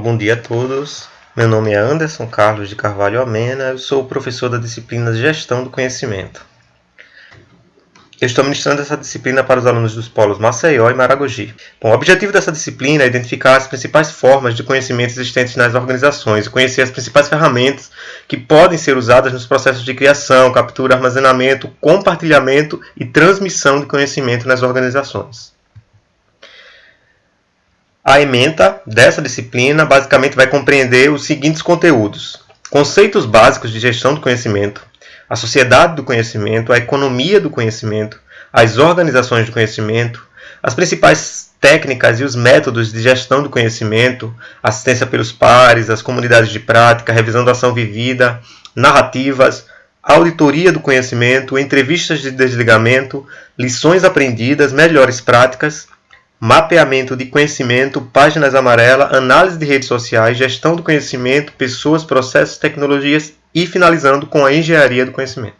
Bom dia a todos. Meu nome é Anderson Carlos de Carvalho Amena, eu sou professor da disciplina Gestão do Conhecimento. Eu estou ministrando essa disciplina para os alunos dos polos Maceió e Maragogi. Bom, o objetivo dessa disciplina é identificar as principais formas de conhecimento existentes nas organizações e conhecer as principais ferramentas que podem ser usadas nos processos de criação, captura, armazenamento, compartilhamento e transmissão de conhecimento nas organizações. A ementa dessa disciplina basicamente vai compreender os seguintes conteúdos: conceitos básicos de gestão do conhecimento, a sociedade do conhecimento, a economia do conhecimento, as organizações do conhecimento, as principais técnicas e os métodos de gestão do conhecimento, assistência pelos pares, as comunidades de prática, revisão da ação vivida, narrativas, auditoria do conhecimento, entrevistas de desligamento, lições aprendidas, melhores práticas, mapeamento de conhecimento, páginas amarelas, análise de redes sociais, gestão do conhecimento, pessoas, processos, tecnologias e finalizando com a engenharia do conhecimento.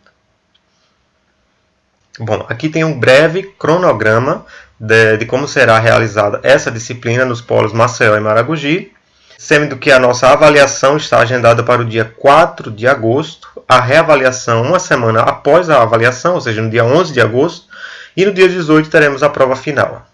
Bom, aqui tem um breve cronograma de como será realizada essa disciplina nos polos Maceió e Maragogi, sendo que a nossa avaliação está agendada para o dia 4 de agosto, a reavaliação uma semana após a avaliação, ou seja, no dia 11 de agosto, e no dia 18 teremos a prova final.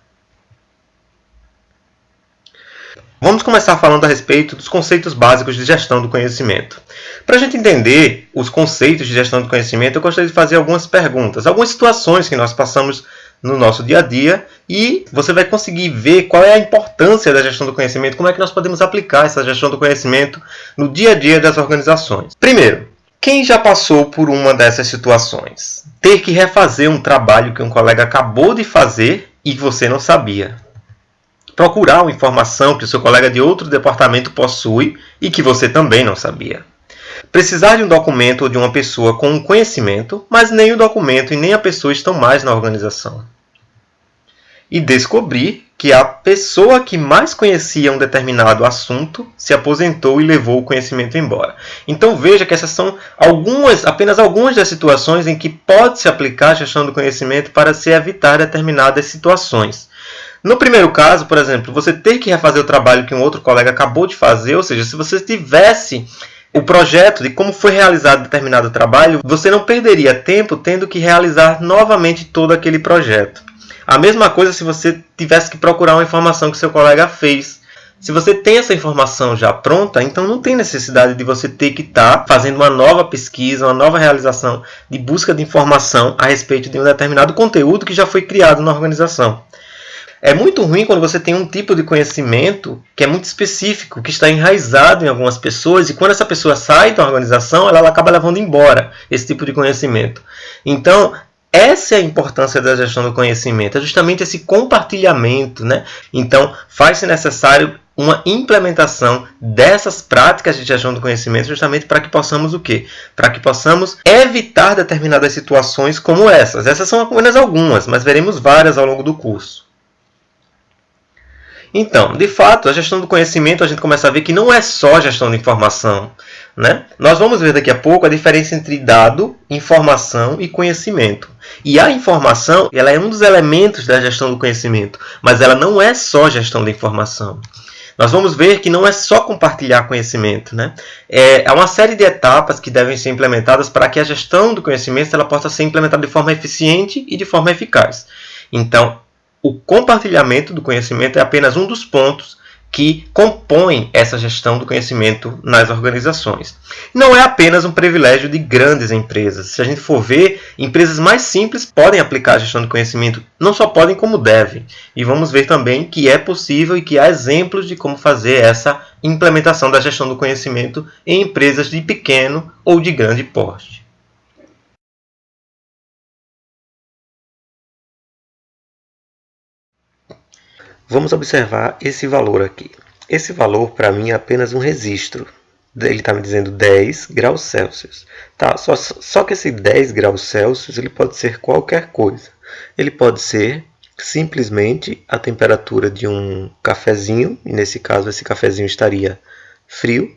Vamos começar falando a respeito dos conceitos básicos de gestão do conhecimento. Para a gente entender os conceitos de gestão do conhecimento, eu gostaria de fazer algumas perguntas, algumas situações que nós passamos no nosso dia a dia e você vai conseguir ver qual é a importância da gestão do conhecimento, como é que nós podemos aplicar essa gestão do conhecimento no dia a dia das organizações. Primeiro, quem já passou por uma dessas situações? Ter que refazer um trabalho que um colega acabou de fazer e você não sabia. Procurar uma informação que o seu colega de outro departamento possui e que você também não sabia. Precisar de um documento ou de uma pessoa com um conhecimento, mas nem o documento e nem a pessoa estão mais na organização. E descobrir que a pessoa que mais conhecia um determinado assunto se aposentou e levou o conhecimento embora. Então veja que essas são apenas algumas das situações em que pode-se aplicar a gestão do conhecimento para se evitar determinadas situações. No primeiro caso, por exemplo, você ter que refazer o trabalho que um outro colega acabou de fazer, ou seja, se você tivesse o projeto de como foi realizado determinado trabalho, você não perderia tempo tendo que realizar novamente todo aquele projeto. A mesma coisa se você tivesse que procurar uma informação que seu colega fez. Se você tem essa informação já pronta, então não tem necessidade de você ter que estar fazendo uma nova pesquisa, uma nova realização de busca de informação a respeito de um determinado conteúdo que já foi criado na organização. É muito ruim quando você tem um tipo de conhecimento que é muito específico, que está enraizado em algumas pessoas, e quando essa pessoa sai da organização, ela acaba levando embora esse tipo de conhecimento. Então, essa é a importância da gestão do conhecimento, é justamente esse compartilhamento, né? Então, faz-se necessário uma implementação dessas práticas de gestão do conhecimento justamente para que possamos o quê? Para que possamos evitar determinadas situações como essas. Essas são apenas algumas, mas veremos várias ao longo do curso. Então, de fato, a gestão do conhecimento, a gente começa a ver que não é só gestão de informação, né? Nós vamos ver daqui a pouco a diferença entre dado, informação e conhecimento. E a informação, ela é um dos elementos da gestão do conhecimento, mas ela não é só gestão de informação. Nós vamos ver que não é só compartilhar conhecimento, né? Há uma série de etapas que devem ser implementadas para que a gestão do conhecimento ela possa ser implementada de forma eficiente e de forma eficaz. Então, o compartilhamento do conhecimento é apenas um dos pontos que compõem essa gestão do conhecimento nas organizações. Não é apenas um privilégio de grandes empresas. Se a gente for ver, empresas mais simples podem aplicar a gestão do conhecimento, não só podem como devem. E vamos ver também que é possível e que há exemplos de como fazer essa implementação da gestão do conhecimento em empresas de pequeno ou de grande porte. Vamos observar esse valor aqui. Esse valor, para mim, é apenas um registro. Ele está me dizendo 10 graus Celsius. Tá, só que esse 10 graus Celsius ele pode ser qualquer coisa. Ele pode ser simplesmente a temperatura de um cafezinho, e nesse caso esse cafezinho estaria frio.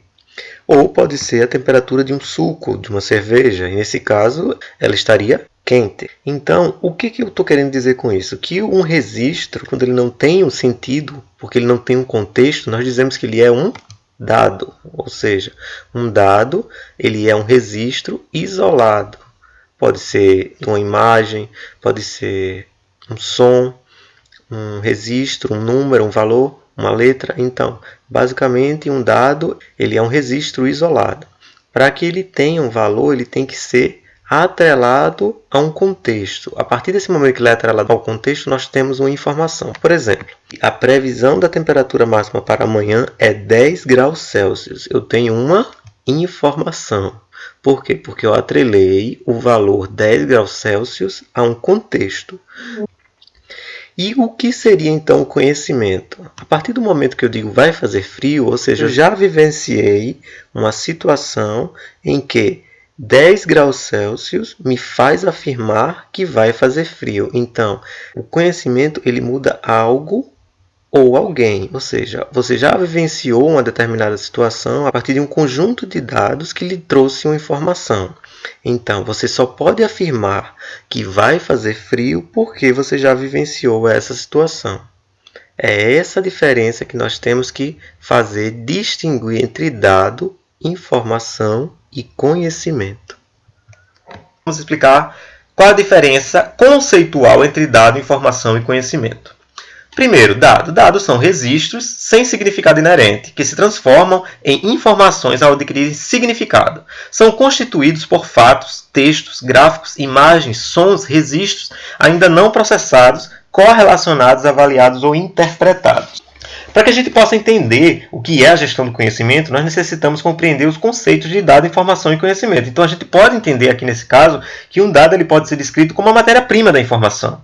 Ou pode ser a temperatura de um suco, de uma cerveja, e nesse caso ela estaria quente. Então, o que eu estou querendo dizer com isso? Que um registro, quando ele não tem um sentido, porque ele não tem um contexto, nós dizemos que ele é um dado, ou seja, um dado ele é um registro isolado. Pode ser uma imagem, pode ser um som, um registro, um número, um valor, uma letra. Então, basicamente, um dado ele é um registro isolado. Para que ele tenha um valor, ele tem que ser atrelado a um contexto. A partir desse momento que ele é atrelado ao contexto, nós temos uma informação. Por exemplo, a previsão da temperatura máxima para amanhã é 10 graus Celsius. Eu tenho uma informação. Por quê? Porque eu atrelei o valor 10 graus Celsius a um contexto. E o que seria então o conhecimento? A partir do momento que eu digo vai fazer frio, ou seja, eu já vivenciei uma situação em que 10 graus Celsius me faz afirmar que vai fazer frio. Então, o conhecimento ele muda algo ou alguém, ou seja, você já vivenciou uma determinada situação a partir de um conjunto de dados que lhe trouxe uma informação. Então, você só pode afirmar que vai fazer frio porque você já vivenciou essa situação. É essa a diferença que nós temos que fazer, distinguir entre dado, informação e conhecimento. Vamos explicar qual a diferença conceitual entre dado, informação e conhecimento. Primeiro, dados são registros sem significado inerente, que se transformam em informações ao adquirir significado. São constituídos por fatos, textos, gráficos, imagens, sons, registros ainda não processados, correlacionados, avaliados ou interpretados. Para que a gente possa entender o que é a gestão do conhecimento, nós necessitamos compreender os conceitos de dado, informação e conhecimento. Então, a gente pode entender aqui nesse caso que um dado ele pode ser descrito como a matéria-prima da informação.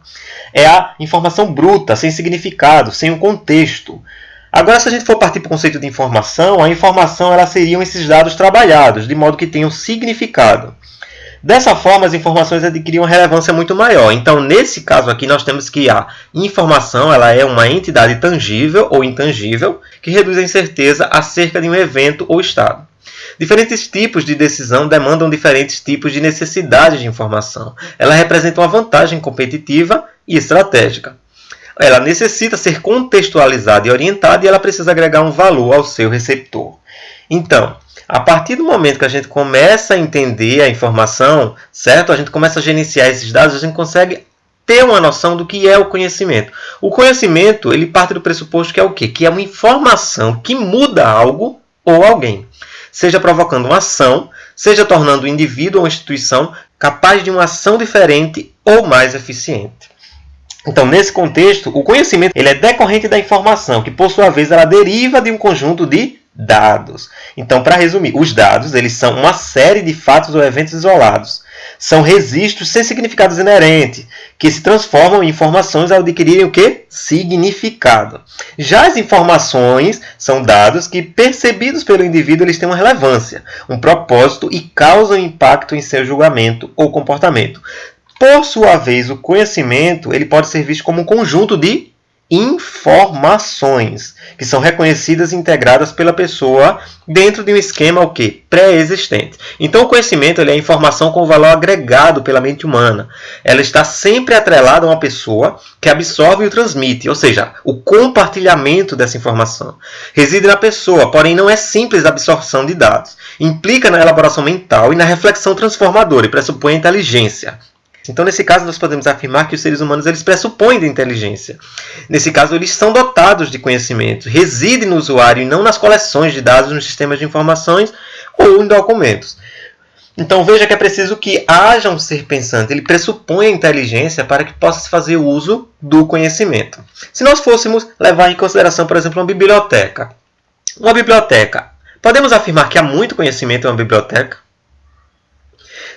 É a informação bruta, sem significado, sem um contexto. Agora, se a gente for partir para o conceito de informação, a informação ela seriam esses dados trabalhados, de modo que tenham significado. Dessa forma, as informações adquiriam uma relevância muito maior. Então, nesse caso aqui, nós temos que a informação ela é uma entidade tangível ou intangível que reduz a incerteza acerca de um evento ou estado. Diferentes tipos de decisão demandam diferentes tipos de necessidade de informação. Ela representa uma vantagem competitiva e estratégica. Ela necessita ser contextualizada e orientada e ela precisa agregar um valor ao seu receptor. Então, a partir do momento que a gente começa a entender a informação, certo? A gente começa a gerenciar esses dados, a gente consegue ter uma noção do que é o conhecimento. O conhecimento, ele parte do pressuposto que é o quê? Que é uma informação que muda algo ou alguém. Seja provocando uma ação, seja tornando o indivíduo ou uma instituição capaz de uma ação diferente ou mais eficiente. Então, nesse contexto, o conhecimento ele é decorrente da informação, que por sua vez ela deriva de um conjunto de dados. Então, para resumir, os dados eles são uma série de fatos ou eventos isolados. São registros sem significados inerentes, que se transformam em informações ao adquirirem o quê? Significado. Já as informações são dados que, percebidos pelo indivíduo, eles têm uma relevância, um propósito e causam impacto em seu julgamento ou comportamento. Por sua vez, o conhecimento ele pode ser visto como um conjunto de informações que são reconhecidas e integradas pela pessoa dentro de um esquema o quê? Pré-existente. Então, o conhecimento ele é a informação com valor agregado pela mente humana. Ela está sempre atrelada a uma pessoa que absorve e o transmite, ou seja, o compartilhamento dessa informação. Reside na pessoa, porém não é simples a absorção de dados. Implica na elaboração mental e na reflexão transformadora e pressupõe a inteligência. Então, nesse caso, nós podemos afirmar que os seres humanos eles pressupõem de inteligência. Nesse caso, eles são dotados de conhecimento, residem no usuário e não nas coleções de dados nos sistemas de informações ou em documentos. Então, veja que é preciso que haja um ser pensante. Ele pressupõe a inteligência para que possa se fazer uso do conhecimento. Se nós fôssemos levar em consideração, por exemplo, uma biblioteca. Uma biblioteca. Podemos afirmar que há muito conhecimento em uma biblioteca?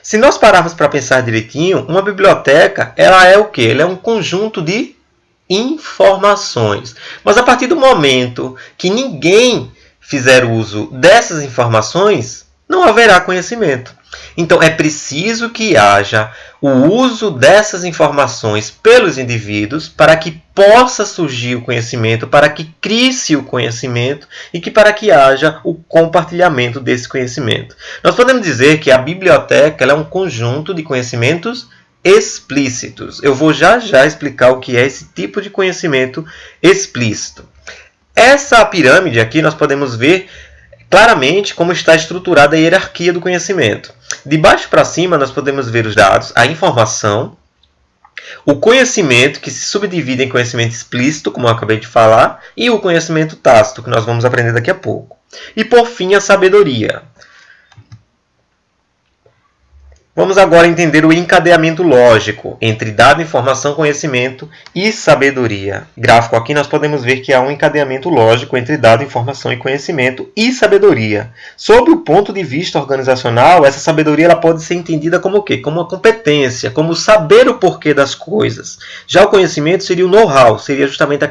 Se nós pararmos para pensar direitinho, uma biblioteca ela é o quê? Ela é um conjunto de informações. Mas a partir do momento que ninguém fizer uso dessas informações, não haverá conhecimento. Então, é preciso que haja o uso dessas informações pelos indivíduos para que possa surgir o conhecimento, para que crie-se o conhecimento e que para que haja o compartilhamento desse conhecimento. Nós podemos dizer que a biblioteca ela é um conjunto de conhecimentos explícitos. Eu vou já explicar o que é esse tipo de conhecimento explícito. Essa pirâmide aqui nós podemos ver claramente como está estruturada a hierarquia do conhecimento. De baixo para cima, nós podemos ver os dados, a informação, o conhecimento, que se subdivide em conhecimento explícito, como eu acabei de falar, e o conhecimento tácito, que nós vamos aprender daqui a pouco. E, por fim, a sabedoria. Vamos agora entender o encadeamento lógico entre dado, informação, conhecimento e sabedoria. Gráfico aqui nós podemos ver que há um encadeamento lógico entre dado, informação e conhecimento e sabedoria. Sob o ponto de vista organizacional, essa sabedoria ela pode ser entendida como o quê? Como uma competência, como saber o porquê das coisas. Já o conhecimento seria o know-how, seria justamente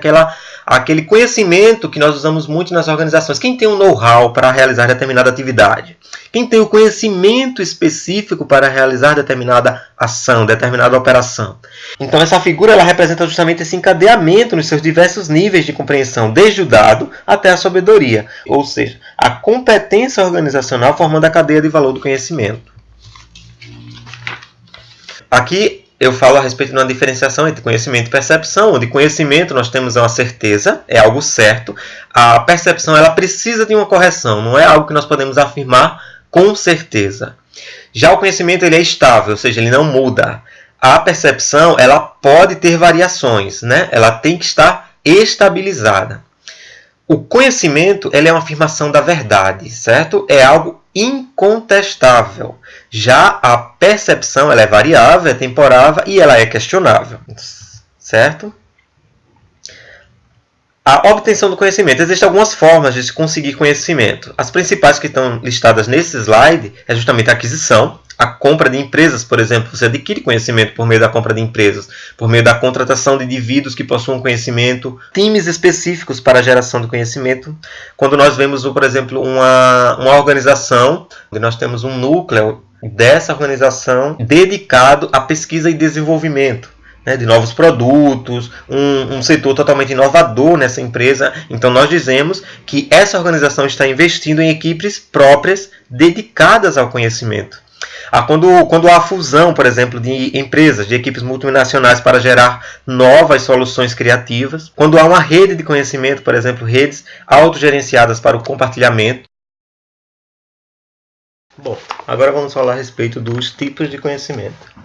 aquele conhecimento que nós usamos muito nas organizações. Quem tem um know-how para realizar determinada atividade? Quem tem o conhecimento específico para realizar determinada ação, determinada operação? Então, essa figura ela representa justamente esse encadeamento nos seus diversos níveis de compreensão, desde o dado até a sabedoria, ou seja, a competência organizacional formando a cadeia de valor do conhecimento. Aqui eu falo a respeito de uma diferenciação entre conhecimento e percepção, onde conhecimento nós temos uma certeza, é algo certo. A percepção ela precisa de uma correção, não é algo que nós podemos afirmar com certeza. Já o conhecimento ele é estável, ou seja, ele não muda. A percepção ela pode ter variações, né? Ela tem que estar estabilizada. O conhecimento ele é uma afirmação da verdade, certo? É algo incontestável. Já a percepção ela é variável, é temporável e ela é questionável, certo? A obtenção do conhecimento. Existem algumas formas de se conseguir conhecimento. As principais que estão listadas nesse slide é justamente a aquisição, a compra de empresas, por exemplo. Você adquire conhecimento por meio da compra de empresas, por meio da contratação de indivíduos que possuam conhecimento, times específicos para a geração do conhecimento. Quando nós vemos, por exemplo, uma organização, onde nós temos um núcleo dessa organização dedicado à pesquisa e desenvolvimento de novos produtos, um setor totalmente inovador nessa empresa. Então, nós dizemos que essa organização está investindo em equipes próprias dedicadas ao conhecimento. Quando há fusão, por exemplo, de empresas, de equipes multinacionais para gerar novas soluções criativas, quando há uma rede de conhecimento, por exemplo, redes autogerenciadas para o compartilhamento. Bom, agora vamos falar a respeito dos tipos de conhecimento.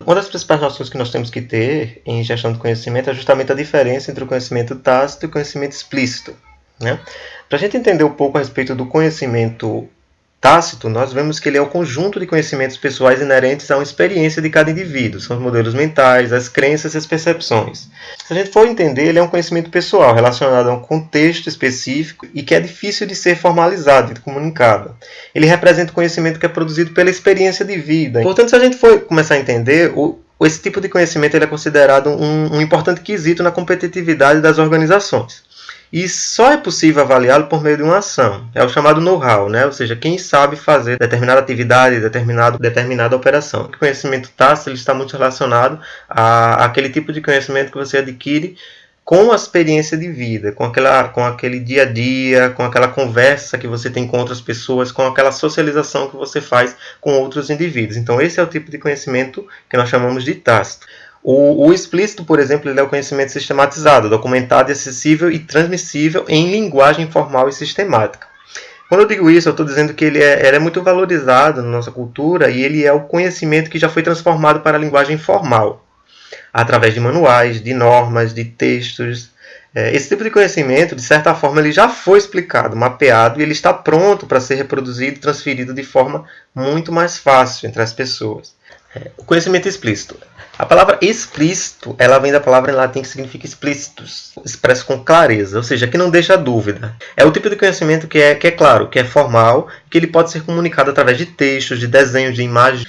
Uma das principais noções que nós temos que ter em gestão de conhecimento é justamente a diferença entre o conhecimento tácito e o conhecimento explícito, né? Para a gente entender um pouco a respeito do conhecimento tácito, nós vemos que ele é o conjunto de conhecimentos pessoais inerentes a uma experiência de cada indivíduo. São os modelos mentais, as crenças e as percepções. Se a gente for entender, ele é um conhecimento pessoal relacionado a um contexto específico e que é difícil de ser formalizado e comunicado. Ele representa o conhecimento que é produzido pela experiência de vida. Portanto, se a gente for começar a entender, esse tipo de conhecimento ele é considerado um importante quesito na competitividade das organizações. E só é possível avaliá-lo por meio de uma ação. É o chamado know-how, né? Ou seja, quem sabe fazer determinada atividade, determinada operação. O conhecimento tácito ele está muito relacionado àquele tipo de conhecimento que você adquire com a experiência de vida, com aquele dia a dia, com aquela conversa que você tem com outras pessoas, com aquela socialização que você faz com outros indivíduos. Então, esse é o tipo de conhecimento que nós chamamos de tácito. O explícito, por exemplo, ele é o conhecimento sistematizado, documentado, acessível e transmissível em linguagem formal e sistemática. Quando eu digo isso, eu estou dizendo que ele é muito valorizado na nossa cultura e ele é o conhecimento que já foi transformado para a linguagem formal, através de manuais, de normas, de textos. Esse tipo de conhecimento, de certa forma, ele já foi explicado, mapeado, e ele está pronto para ser reproduzido e transferido de forma muito mais fácil entre as pessoas. O conhecimento explícito. A palavra explícito, ela vem da palavra em latim que significa explícitus, expresso com clareza, ou seja, que não deixa dúvida. É o tipo de conhecimento que é claro, que é formal, que ele pode ser comunicado através de textos, de desenhos, de imagens.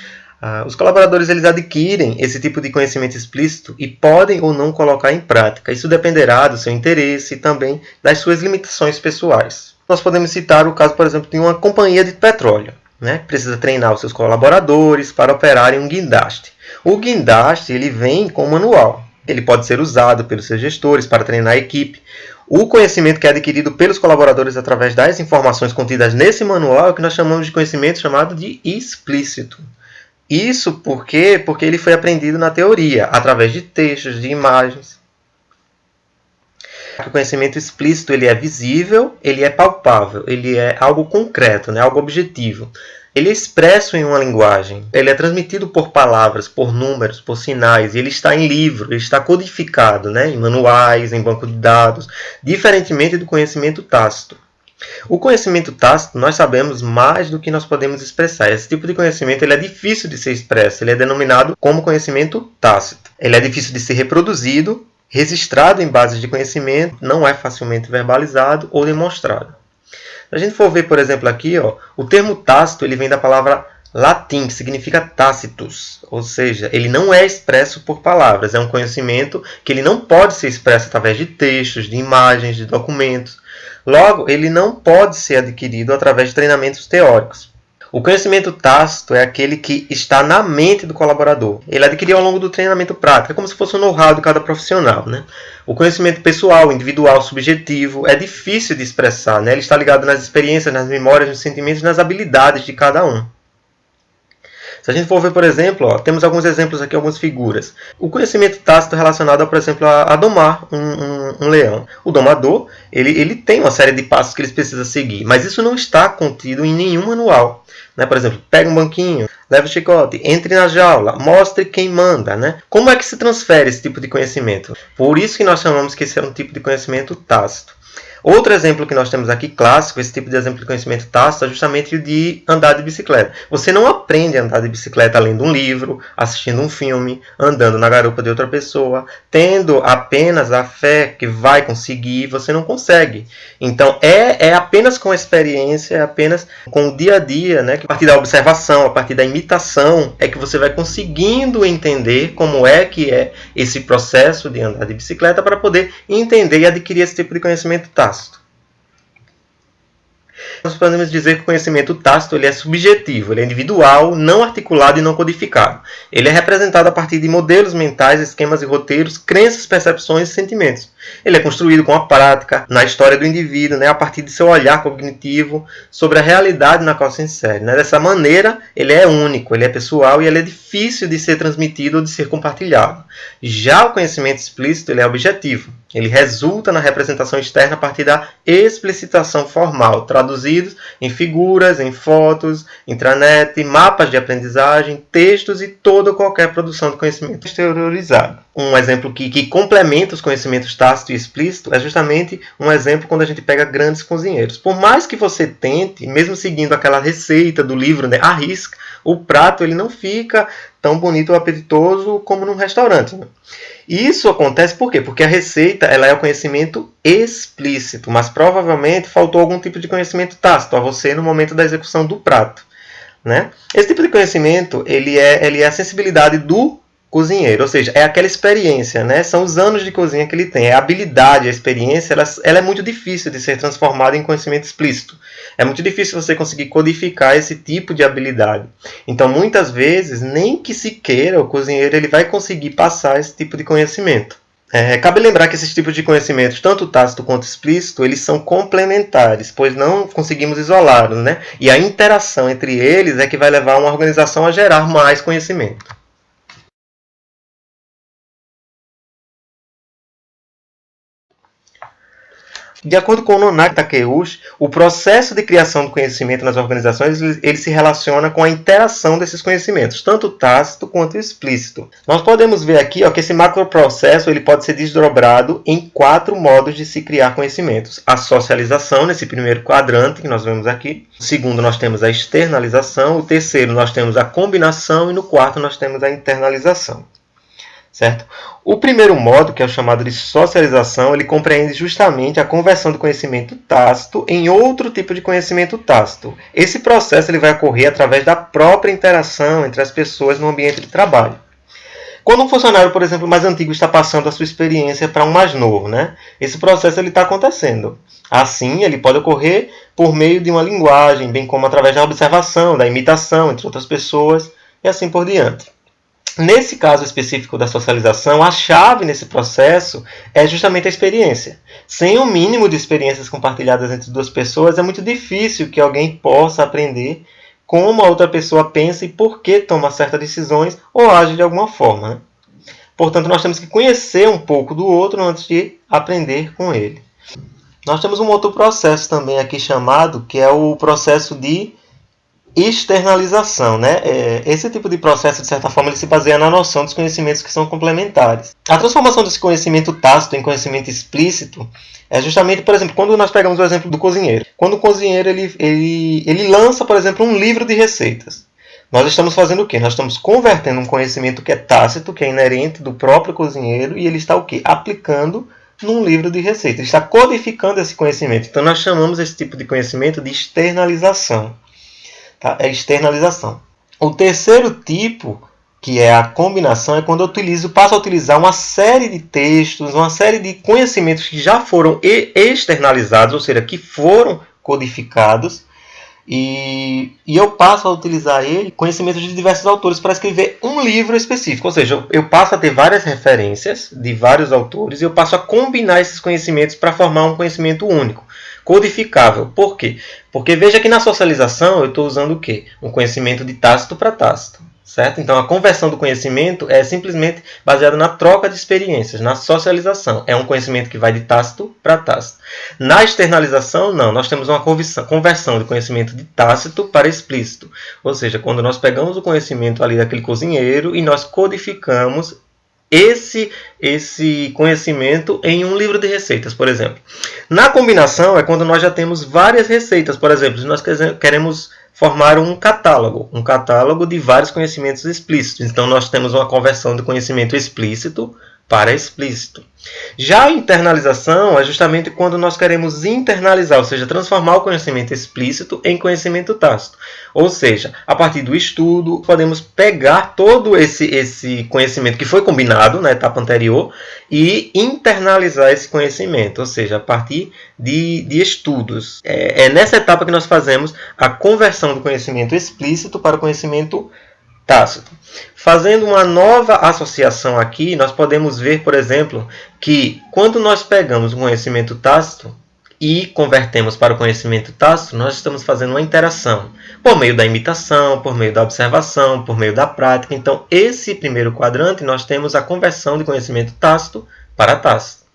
Os colaboradores eles adquirem esse tipo de conhecimento explícito e podem ou não colocar em prática. Isso dependerá do seu interesse e também das suas limitações pessoais. Nós podemos citar o caso, por exemplo, de uma companhia de petróleo, né? Precisa treinar os seus colaboradores para operarem um guindaste. O guindaste ele vem com um manual. Ele pode ser usado pelos seus gestores para treinar a equipe. O conhecimento que é adquirido pelos colaboradores através das informações contidas nesse manual é o que nós chamamos de conhecimento chamado de explícito. Isso porque ele foi aprendido na teoria, através de textos, de imagens. O conhecimento explícito ele é visível, ele é palpável, ele é algo concreto, né? Algo objetivo. Ele é expresso em uma linguagem, ele é transmitido por palavras, por números, por sinais, e ele está em livro, ele está codificado, né? Em manuais, em banco de dados, diferentemente do conhecimento tácito. O conhecimento tácito, nós sabemos mais do que nós podemos expressar. Esse tipo de conhecimento ele é difícil de ser expresso, ele é denominado como conhecimento tácito. Ele é difícil de ser reproduzido, registrado em bases de conhecimento, não é facilmente verbalizado ou demonstrado. Se a gente for ver, por exemplo, aqui, ó, o termo tácito ele vem da palavra latim, que significa tácitus, ou seja, ele não é expresso por palavras, é um conhecimento que ele não pode ser expresso através de textos, de imagens, de documentos. Logo, ele não pode ser adquirido através de treinamentos teóricos. O conhecimento tácito é aquele que está na mente do colaborador. Ele adquiriu ao longo do treinamento prático, é como se fosse o know-how de cada profissional, né? O conhecimento pessoal, individual, subjetivo, é difícil de expressar, né? Ele está ligado nas experiências, nas memórias, nos sentimentos, nas habilidades de cada um. Se a gente for ver, por exemplo, ó, temos alguns exemplos aqui, algumas figuras. O conhecimento tácito relacionado, por exemplo, a domar um leão. O domador, ele tem uma série de passos que ele precisa seguir, mas isso não está contido em nenhum manual. Né? Por exemplo, pega um banquinho, leva o chicote, entre na jaula, mostre quem manda. Né? Como é que se transfere esse tipo de conhecimento? Por isso que nós chamamos que esse é um tipo de conhecimento tácito. Outro exemplo que nós temos aqui, clássico, esse tipo de exemplo de conhecimento tácito, é justamente o de andar de bicicleta. Você não aprende a andar de bicicleta lendo um livro, assistindo um filme, andando na garupa de outra pessoa, tendo apenas a fé que vai conseguir, você não consegue. Então, é apenas com a experiência, é apenas com o dia a dia, né, que a partir da observação, a partir da imitação, é que você vai conseguindo entender como é que é esse processo de andar de bicicleta para poder entender e adquirir esse tipo de conhecimento tácito. Nós podemos dizer que o conhecimento tácito ele é subjetivo, ele é individual, não articulado e não codificado. Ele é representado a partir de modelos mentais, esquemas e roteiros, crenças, percepções e sentimentos. Ele é construído com a prática, na história do indivíduo, né, a partir de seu olhar cognitivo sobre a realidade na qual se insere. Né? Dessa maneira, ele é único, ele é pessoal e ele é difícil de ser transmitido ou de ser compartilhado. Já o conhecimento explícito ele é objetivo. Ele resulta na representação externa a partir da explicitação formal, traduzidos em figuras, em fotos, intranet, mapas de aprendizagem, textos e toda ou qualquer produção de conhecimento exteriorizado. Um exemplo que complementa os conhecimentos tácito e explícito é justamente um exemplo quando a gente pega grandes cozinheiros. Por mais que você tente, mesmo seguindo aquela receita do livro, né, arrisca, o prato ele não fica tão bonito ou apetitoso como num restaurante. Né? Isso acontece por quê? Porque a receita ela é o conhecimento explícito, mas provavelmente faltou algum tipo de conhecimento tácito a você no momento da execução do prato. Né? Esse tipo de conhecimento ele é a sensibilidade do cozinheiro, ou seja, é aquela experiência, né? São os anos de cozinha que ele tem, é a habilidade, a experiência, ela é muito difícil de ser transformada em conhecimento explícito. É muito difícil você conseguir codificar esse tipo de habilidade. Então, muitas vezes, nem que se queira, o cozinheiro ele vai conseguir passar esse tipo de conhecimento. Cabe lembrar que esses tipos de conhecimentos, tanto tácito quanto explícito, eles são complementares, pois não conseguimos isolá-los, né? E a interação entre eles é que vai levar uma organização a gerar mais conhecimento. De acordo com Nonaki Takeuchi, o processo de criação do conhecimento nas organizações ele se relaciona com a interação desses conhecimentos, tanto tácito quanto explícito. Nós podemos ver aqui que esse macroprocesso ele pode ser desdobrado em 4 modos de se criar conhecimentos. A socialização, nesse primeiro quadrante que nós vemos aqui. No segundo, nós temos a externalização. O terceiro, nós temos a combinação. E no quarto, nós temos a internalização. Certo? O primeiro modo, que é o chamado de socialização, ele compreende justamente a conversão do conhecimento tácito em outro tipo de conhecimento tácito. Esse processo ele vai ocorrer através da própria interação entre as pessoas no ambiente de trabalho. Quando um funcionário, por exemplo, mais antigo está passando a sua experiência para um mais novo, né? Esse processo está acontecendo. Assim, ele pode ocorrer por meio de uma linguagem, bem como através da observação, da imitação entre outras pessoas e assim por diante. Nesse caso específico da socialização, a chave nesse processo é justamente a experiência. Sem o mínimo de experiências compartilhadas entre duas pessoas, é muito difícil que alguém possa aprender como a outra pessoa pensa e por que toma certas decisões ou age de alguma forma. Né? Portanto, nós temos que conhecer um pouco do outro antes de aprender com ele. Nós temos um outro processo também aqui chamado, que é o processo de externalização, né? Esse tipo de processo, de certa forma, ele se baseia na noção dos conhecimentos que são complementares. A transformação desse conhecimento tácito em conhecimento explícito é justamente, por exemplo, quando nós pegamos o exemplo do cozinheiro. Quando o cozinheiro ele lança, por exemplo, um livro de receitas. Nós estamos fazendo o quê? Nós estamos convertendo um conhecimento que é tácito, que é inerente do próprio cozinheiro, e ele está o quê? Aplicando num livro de receitas. Ele está codificando esse conhecimento. Então, nós chamamos esse tipo de conhecimento de externalização. Tá? É externalização. O terceiro tipo, que é a combinação, é quando eu passo a utilizar uma série de textos, uma série de conhecimentos que já foram externalizados, ou seja, que foram codificados, e eu passo a utilizar conhecimentos de diversos autores para escrever um livro específico. Ou seja, eu passo a ter várias referências de vários autores e eu passo a combinar esses conhecimentos para formar um conhecimento único, codificável. Por quê? Porque veja que na socialização eu estou usando o quê? Um conhecimento de tácito para tácito. Certo? Então, a conversão do conhecimento é simplesmente baseada na troca de experiências, na socialização. É um conhecimento que vai de tácito para tácito. Na externalização, não. Nós temos uma conversão de conhecimento de tácito para explícito. Ou seja, quando nós pegamos o conhecimento ali daquele cozinheiro e nós codificamos esse conhecimento em um livro de receitas, por exemplo. Na combinação é quando nós já temos várias receitas. Por exemplo, se nós queremos formar um catálogo de vários conhecimentos explícitos. Então, nós temos uma conversão de conhecimento explícito para explícito. Já a internalização é justamente quando nós queremos internalizar, ou seja, transformar o conhecimento explícito em conhecimento tácito. Ou seja, a partir do estudo, podemos pegar todo esse conhecimento que foi combinado na etapa anterior e internalizar esse conhecimento, ou seja, a partir de estudos. É nessa etapa que nós fazemos a conversão do conhecimento explícito para o conhecimento tácito. Fazendo uma nova associação aqui, nós podemos ver, por exemplo, que quando nós pegamos o conhecimento tácito e convertemos para o conhecimento tácito, nós estamos fazendo uma interação por meio da imitação, por meio da observação, por meio da prática. Então, esse primeiro quadrante, nós temos a conversão de conhecimento tácito para tácito.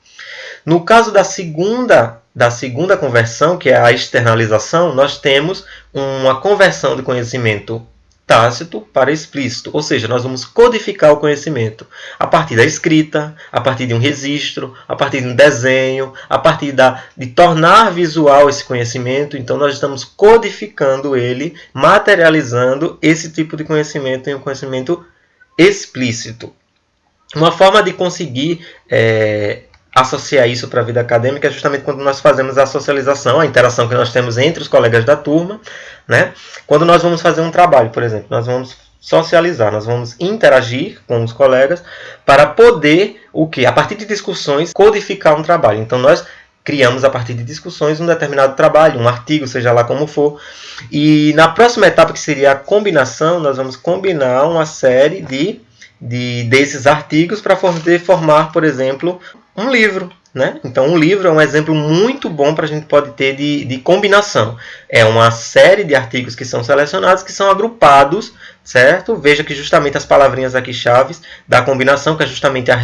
No caso da segunda conversão, que é a externalização, nós temos uma conversão de conhecimento tácito para explícito, ou seja, nós vamos codificar o conhecimento a partir da escrita, a partir de um registro, a partir de um desenho, a partir de tornar visual esse conhecimento. Então, nós estamos codificando ele, materializando esse tipo de conhecimento em um conhecimento explícito. Uma forma de conseguir associar isso para a vida acadêmica é justamente quando nós fazemos a socialização, a interação que nós temos entre os colegas da turma, né? Quando nós vamos fazer um trabalho, por exemplo, nós vamos socializar, nós vamos interagir com os colegas para poder, a partir de discussões, codificar um trabalho. Então, nós criamos a partir de discussões um determinado trabalho, um artigo, seja lá como for. E na próxima etapa, que seria a combinação, nós vamos combinar uma série desses artigos para poder formar, por exemplo, um livro. Né? Então, um livro é um exemplo muito bom para a gente pode ter de combinação. É uma série de artigos que são selecionados, que são agrupados, certo? Veja que justamente as palavrinhas aqui chaves da combinação, que é justamente a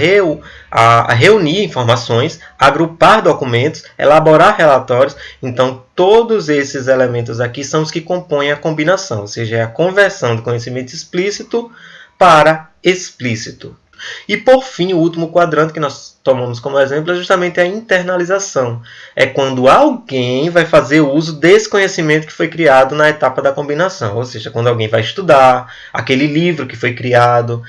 reunir informações, agrupar documentos, elaborar relatórios. Então, todos esses elementos aqui são os que compõem a combinação, ou seja, é a conversão do conhecimento explícito para explícito. E, por fim, o último quadrante que nós tomamos como exemplo é justamente a internalização. É quando alguém vai fazer uso desse conhecimento que foi criado na etapa da combinação. Ou seja, quando alguém vai estudar aquele livro que foi criado,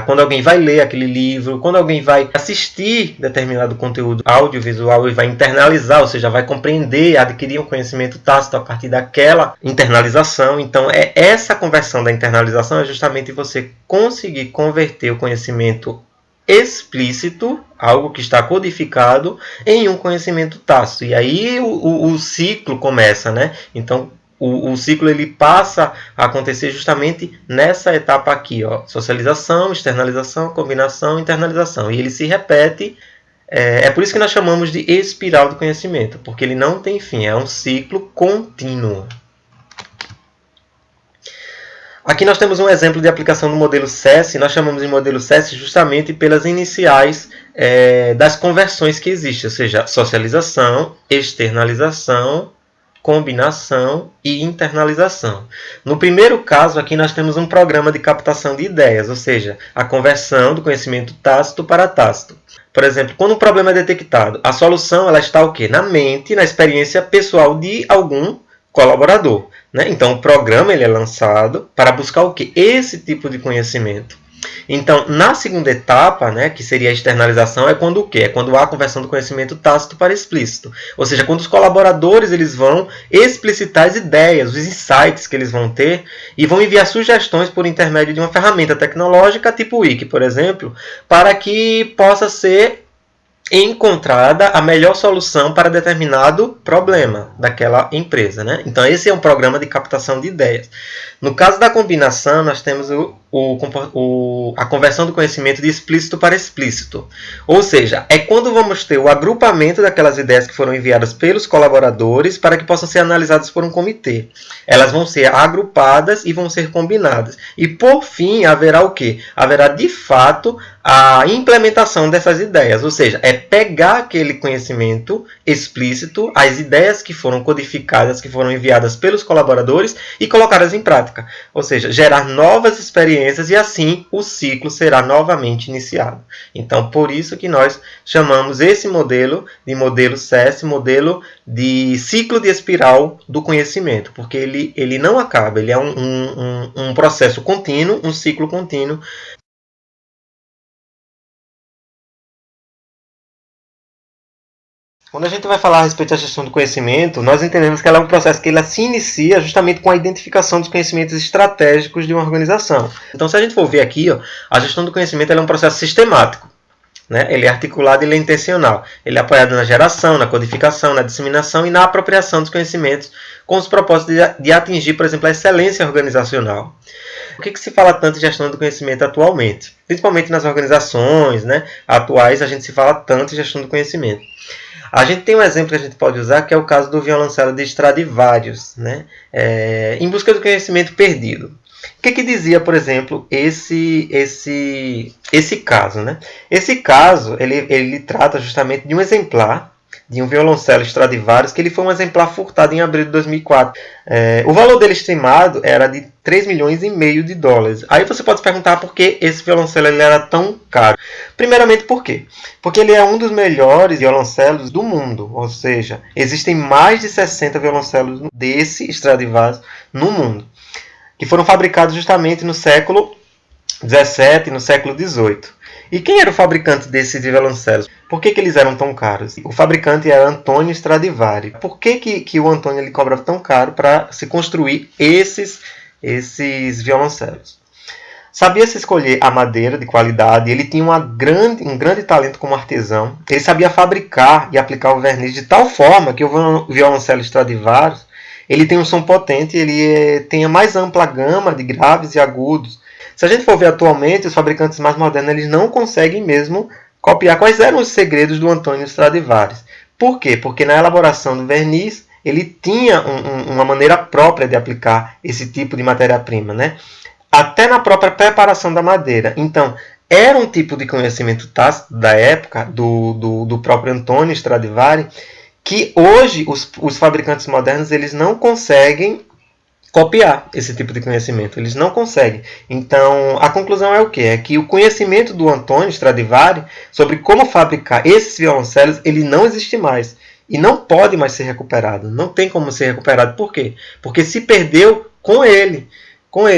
quando alguém vai ler aquele livro, quando alguém vai assistir determinado conteúdo audiovisual e vai internalizar, ou seja, vai compreender, adquirir um conhecimento tácito a partir daquela internalização. Então, essa conversão da internalização é justamente você conseguir converter o conhecimento explícito, algo que está codificado, em um conhecimento tácito. E aí o ciclo começa, né? Então, o ciclo ele passa a acontecer justamente nessa etapa aqui, ó, socialização, externalização, combinação, internalização. E ele se repete, é por isso que nós chamamos de espiral do conhecimento, porque ele não tem fim, é um ciclo contínuo. Aqui nós temos um exemplo de aplicação do modelo SES. Nós chamamos de modelo SES justamente pelas iniciais das conversões que existem, ou seja, socialização, externalização, combinação e internalização. No primeiro caso, aqui nós temos um programa de captação de ideias, ou seja, a conversão do conhecimento tácito para tácito. Por exemplo, quando um problema é detectado, a solução ela está o quê? Na mente, na experiência pessoal de algum colaborador. Né? Então, o programa ele é lançado para buscar o quê? Esse tipo de conhecimento. Então, na segunda etapa, né, que seria a externalização, é quando o quê? É quando há a conversão do conhecimento tácito para explícito. Ou seja, quando os colaboradores eles vão explicitar as ideias, os insights que eles vão ter e vão enviar sugestões por intermédio de uma ferramenta tecnológica tipo Wiki, por exemplo, para que possa ser encontrada a melhor solução para determinado problema daquela empresa. Né? Então, esse é um programa de captação de ideias. No caso da combinação, nós temos a conversão do conhecimento de explícito para explícito. Ou seja, é quando vamos ter o agrupamento daquelas ideias que foram enviadas pelos colaboradores para que possam ser analisadas por um comitê. Elas vão ser agrupadas e vão ser combinadas. E, por fim, haverá o quê? Haverá, de fato, a implementação dessas ideias. Ou seja, é pegar aquele conhecimento explícito, as ideias que foram codificadas, que foram enviadas pelos colaboradores e colocá-las em prática. Ou seja, gerar novas experiências e assim o ciclo será novamente iniciado. Então, por isso que nós chamamos esse modelo de modelo SES, modelo de ciclo de espiral do conhecimento, porque ele não acaba, ele é um processo contínuo, um ciclo contínuo. Quando a gente vai falar a respeito da gestão do conhecimento, nós entendemos que ela é um processo que ela se inicia justamente com a identificação dos conhecimentos estratégicos de uma organização. Então, se a gente for ver aqui, a gestão do conhecimento é um processo sistemático. Né? Ele é articulado e ele é intencional. Ele é apoiado na geração, na codificação, na disseminação e na apropriação dos conhecimentos com os propósitos de atingir, por exemplo, a excelência organizacional. Por que se fala tanto de gestão do conhecimento atualmente? Principalmente nas organizações, né, atuais, a gente se fala tanto de gestão do conhecimento. A gente tem um exemplo que a gente pode usar, que é o caso do violoncelo de Stradivarius, né? Em busca do conhecimento perdido. O que dizia, por exemplo, esse caso? Né? Esse caso ele trata justamente de um exemplar de um violoncelo Stradivarius, que ele foi um exemplar furtado em abril de 2004. O valor dele estimado era de 3 milhões e meio de dólares. Aí você pode se perguntar por que esse violoncelo ele era tão caro. Primeiramente, por quê? Porque ele é um dos melhores violoncelos do mundo. Ou seja, existem mais de 60 violoncelos desse Stradivarius no mundo, que foram fabricados justamente no século XVII e no século XVIII. E quem era o fabricante desses violoncelos? Por que eles eram tão caros? O fabricante era Antonio Stradivari. Por que o Antonio ele cobrava tão caro para se construir esses violoncelos? Sabia-se escolher a madeira de qualidade, ele tinha um grande talento como artesão. Ele sabia fabricar e aplicar o verniz de tal forma que o violoncelo Stradivarius ele tem um som potente, ele tem a mais ampla gama de graves e agudos. Se a gente for ver atualmente, os fabricantes mais modernos eles não conseguem mesmo copiar quais eram os segredos do Antonio Stradivari. Por quê? Porque na elaboração do verniz, ele tinha uma maneira própria de aplicar esse tipo de matéria-prima, né? Até na própria preparação da madeira. Então, era um tipo de conhecimento tácito da época, do próprio Antonio Stradivari, que hoje os fabricantes modernos eles não conseguem copiar esse tipo de conhecimento. Eles não conseguem. Então, a conclusão é o quê? É que o conhecimento do Antonio Stradivari sobre como fabricar esses violoncelos, ele não existe mais. E não pode mais ser recuperado. Não tem como ser recuperado. Por quê? Porque se perdeu com ele.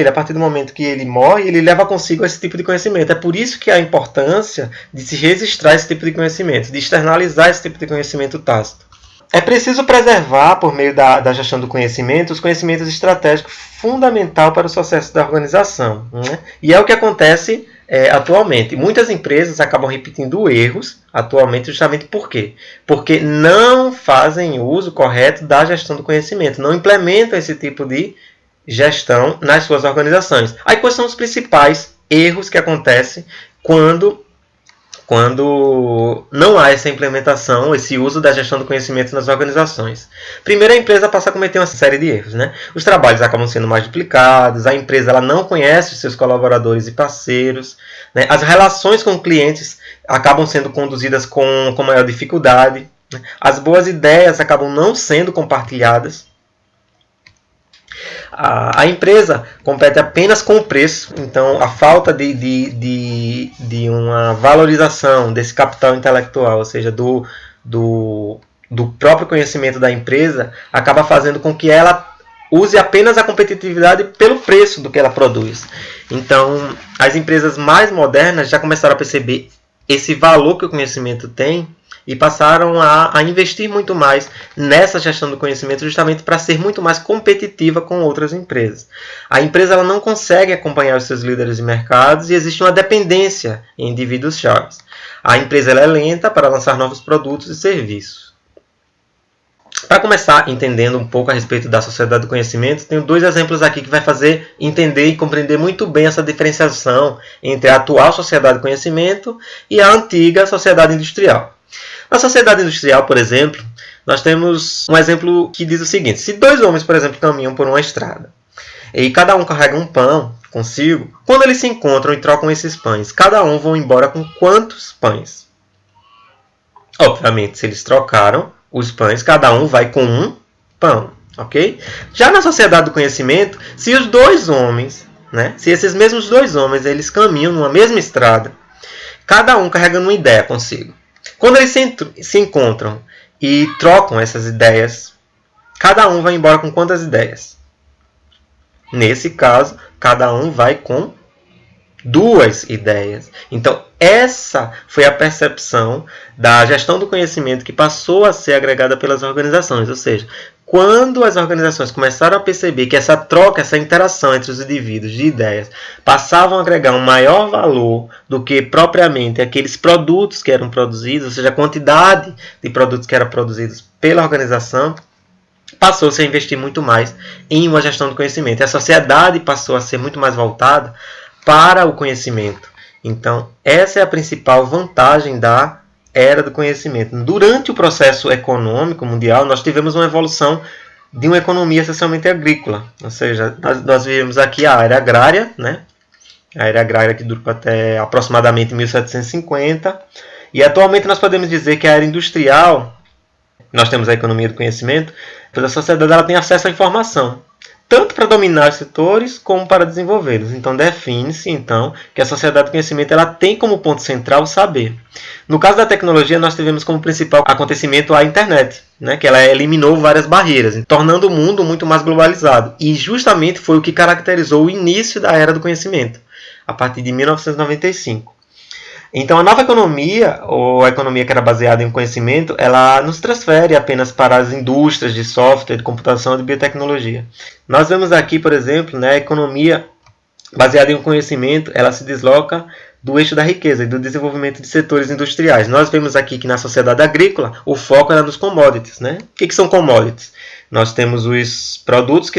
A partir do momento que ele morre, ele leva consigo esse tipo de conhecimento. É por isso que há a importância de se registrar esse tipo de conhecimento, de externalizar esse tipo de conhecimento tácito. É preciso preservar, por meio da gestão do conhecimento, os conhecimentos estratégicos fundamentais para o sucesso da organização. Né? E é o que acontece atualmente. Muitas empresas acabam repetindo erros atualmente justamente por quê? Porque não fazem uso correto da gestão do conhecimento, não implementam esse tipo de gestão nas suas organizações. Aí quais são os principais erros que acontecem quando quando não há essa implementação, esse uso da gestão do conhecimento nas organizações. Primeiro, a empresa passa a cometer uma série de erros, né? Os trabalhos acabam sendo mais duplicados, a empresa ela não conhece os seus colaboradores e parceiros, né? As relações com clientes acabam sendo conduzidas com maior dificuldade, né? As boas ideias acabam não sendo compartilhadas. A empresa compete apenas com o preço, então a falta de uma valorização desse capital intelectual, ou seja, do próprio conhecimento da empresa, acaba fazendo com que ela use apenas a competitividade pelo preço do que ela produz. Então, as empresas mais modernas já começaram a perceber esse valor que o conhecimento tem e passaram a investir muito mais nessa gestão do conhecimento justamente para ser muito mais competitiva com outras empresas. A empresa ela não consegue acompanhar os seus líderes de mercados e existe uma dependência em indivíduos-chave. A empresa ela é lenta para lançar novos produtos e serviços. Para começar entendendo um pouco a respeito da sociedade do conhecimento, tenho 2 exemplos aqui que vai fazer entender e compreender muito bem essa diferenciação entre a atual sociedade do conhecimento e a antiga sociedade industrial. Na sociedade industrial, por exemplo, nós temos um exemplo que diz o seguinte: se 2 homens, por exemplo, caminham por uma estrada e cada um carrega um pão consigo, quando eles se encontram e trocam esses pães, cada um vai embora com quantos pães? Obviamente, se eles trocaram os pães, cada um vai com um pão, ok? Já na sociedade do conhecimento, se os 2 homens, né, se esses mesmos 2 homens, eles caminham numa mesma estrada, cada um carregando uma ideia consigo. Quando eles se encontram e trocam essas ideias, cada um vai embora com quantas ideias? Nesse caso, cada um vai com 2 ideias. Então, essa foi a percepção da gestão do conhecimento que passou a ser agregada pelas organizações. Ou seja, quando as organizações começaram a perceber que essa troca, essa interação entre os indivíduos de ideias passavam a agregar um maior valor do que propriamente aqueles produtos que eram produzidos, ou seja, a quantidade de produtos que eram produzidos pela organização, passou-se a investir muito mais em uma gestão do conhecimento. E a sociedade passou a ser muito mais voltada para o conhecimento. Então, essa é a principal vantagem da era do conhecimento. Durante o processo econômico mundial, nós tivemos uma evolução de uma economia essencialmente agrícola. Ou seja, nós vivemos aqui a era agrária, né? A era agrária que durou até aproximadamente 1750. E atualmente nós podemos dizer que a era industrial, nós temos a economia do conhecimento, toda a sociedade ela tem acesso à informação, tanto para dominar os setores como para desenvolvê-los. Então, define-se então, que a sociedade do conhecimento ela tem como ponto central o saber. No caso da tecnologia, nós tivemos como principal acontecimento a internet, né, que ela eliminou várias barreiras, tornando o mundo muito mais globalizado. E justamente foi o que caracterizou o início da era do conhecimento, a partir de 1995. Então, a nova economia, ou a economia que era baseada em conhecimento, ela nos transfere apenas para as indústrias de software, de computação e de biotecnologia. Nós vemos aqui, por exemplo, né, a economia baseada em conhecimento, ela se desloca do eixo da riqueza e do desenvolvimento de setores industriais. Nós vemos aqui que na sociedade agrícola o foco era nos commodities, né? O que são commodities? Nós temos os produtos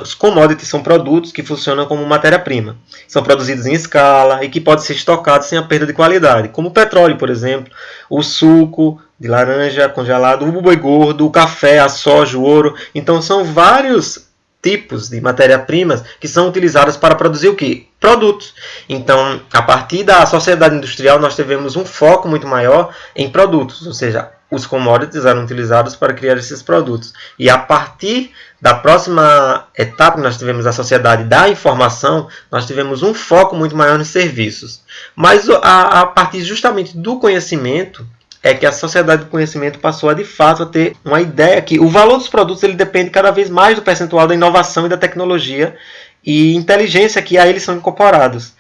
os commodities são produtos que funcionam como matéria-prima. São produzidos em escala e que podem ser estocados sem a perda de qualidade, como o petróleo, por exemplo, o suco de laranja congelado, o boi gordo, o café, a soja, o ouro. Então são vários tipos de matéria-primas que são utilizadas para produzir o quê? Produtos. Então, a partir da sociedade industrial, nós tivemos um foco muito maior em produtos, ou seja, os commodities eram utilizados para criar esses produtos. E a partir da próxima etapa, nós tivemos a sociedade da informação, nós tivemos um foco muito maior nos serviços. Mas a partir justamente do conhecimento, é que a sociedade do conhecimento passou a, de fato, a ter uma ideia que o valor dos produtos ele depende cada vez mais do percentual da inovação e da tecnologia e inteligência que a eles são incorporados.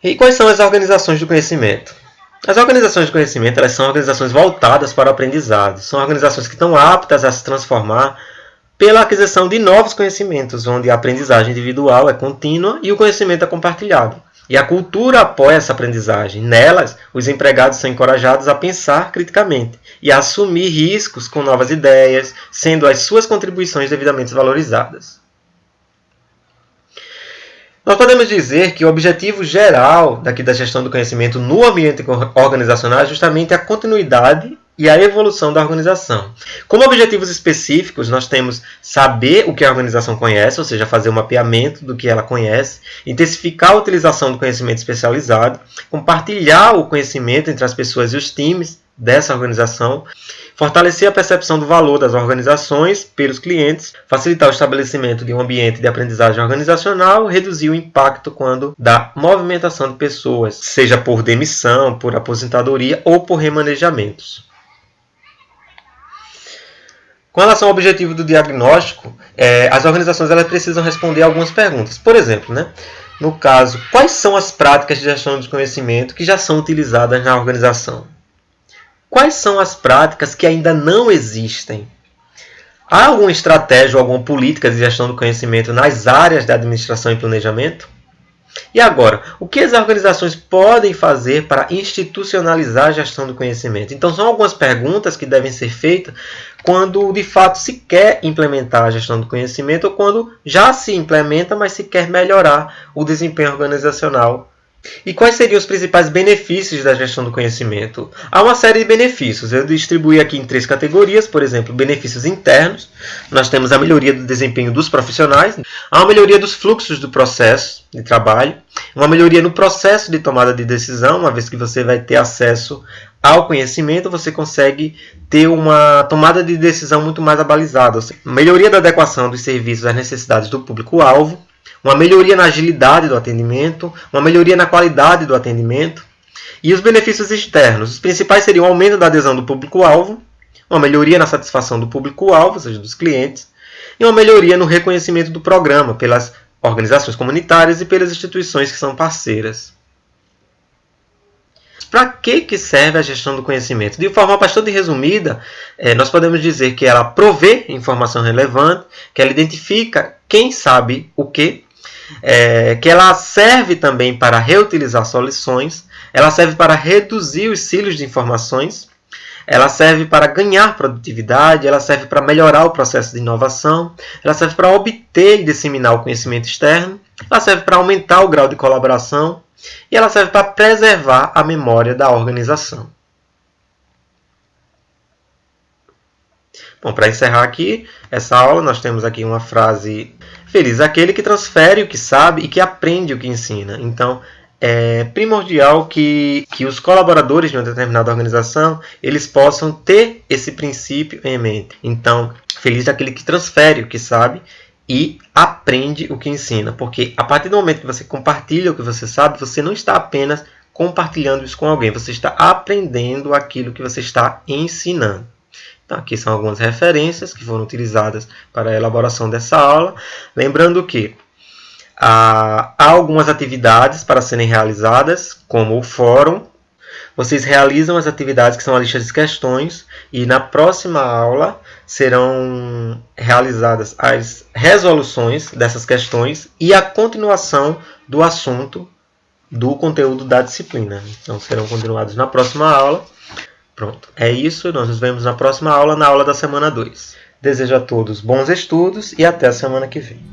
E quais são as organizações do conhecimento? As organizações de conhecimento elas são organizações voltadas para o aprendizado. São organizações que estão aptas a se transformar pela aquisição de novos conhecimentos, onde a aprendizagem individual é contínua e o conhecimento é compartilhado. E a cultura apoia essa aprendizagem. Nelas, os empregados são encorajados a pensar criticamente e a assumir riscos com novas ideias, sendo as suas contribuições devidamente valorizadas. Nós podemos dizer que o objetivo geral da gestão do conhecimento no ambiente organizacional é justamente a continuidade e a evolução da organização. Como objetivos específicos, nós temos saber o que a organização conhece, ou seja, fazer um mapeamento do que ela conhece, intensificar a utilização do conhecimento especializado, compartilhar o conhecimento entre as pessoas e os times dessa organização, fortalecer a percepção do valor das organizações pelos clientes, facilitar o estabelecimento de um ambiente de aprendizagem organizacional, reduzir o impacto quando da movimentação de pessoas, seja por demissão, por aposentadoria ou por remanejamentos. Com relação ao objetivo do diagnóstico, as organizações elas precisam responder algumas perguntas. Por exemplo, no caso, quais são as práticas de gestão de conhecimento que já são utilizadas na organização? Quais são as práticas que ainda não existem? Há alguma estratégia ou alguma política de gestão do conhecimento nas áreas de administração e planejamento? E agora, o que as organizações podem fazer para institucionalizar a gestão do conhecimento? Então, são algumas perguntas que devem ser feitas quando, de fato, se quer implementar a gestão do conhecimento ou quando já se implementa, mas se quer melhorar o desempenho organizacional. E quais seriam os principais benefícios da gestão do conhecimento? Há uma série de benefícios. Eu distribuí aqui em 3 categorias. Por exemplo, benefícios internos. Nós temos a melhoria do desempenho dos profissionais. Há uma melhoria dos fluxos do processo de trabalho. Uma melhoria no processo de tomada de decisão. Uma vez que você vai ter acesso ao conhecimento, você consegue ter uma tomada de decisão muito mais abalizada. Melhoria da adequação dos serviços às necessidades do público-alvo. Uma melhoria na agilidade do atendimento, uma melhoria na qualidade do atendimento. E os benefícios externos. Os principais seriam o aumento da adesão do público-alvo, uma melhoria na satisfação do público-alvo, ou seja, dos clientes, e uma melhoria no reconhecimento do programa pelas organizações comunitárias e pelas instituições que são parceiras. Para que serve a gestão do conhecimento? De forma bastante resumida, nós podemos dizer que ela provê informação relevante, que ela identifica quem sabe o quê, que ela serve também para reutilizar soluções, ela serve para reduzir os silos de informações, ela serve para ganhar produtividade, ela serve para melhorar o processo de inovação, ela serve para obter e disseminar o conhecimento externo, ela serve para aumentar o grau de colaboração e ela serve para preservar a memória da organização. Bom, para encerrar aqui essa aula, nós temos aqui uma frase: feliz aquele que transfere o que sabe e que aprende o que ensina. Então, é primordial que os colaboradores de uma determinada organização eles possam ter esse princípio em mente. Então, feliz daquele que transfere o que sabe e aprende o que ensina. Porque a partir do momento que você compartilha o que você sabe, você não está apenas compartilhando isso com alguém, você está aprendendo aquilo que você está ensinando. Então, aqui são algumas referências que foram utilizadas para a elaboração dessa aula. Lembrando que há algumas atividades para serem realizadas, como o fórum. Vocês realizam as atividades que são a lista de questões e na próxima aula serão realizadas as resoluções dessas questões e a continuação do assunto do conteúdo da disciplina. Então, serão continuados na próxima aula. Pronto, é isso. Nós nos vemos na próxima aula, na aula da semana 2. Desejo a todos bons estudos e até a semana que vem.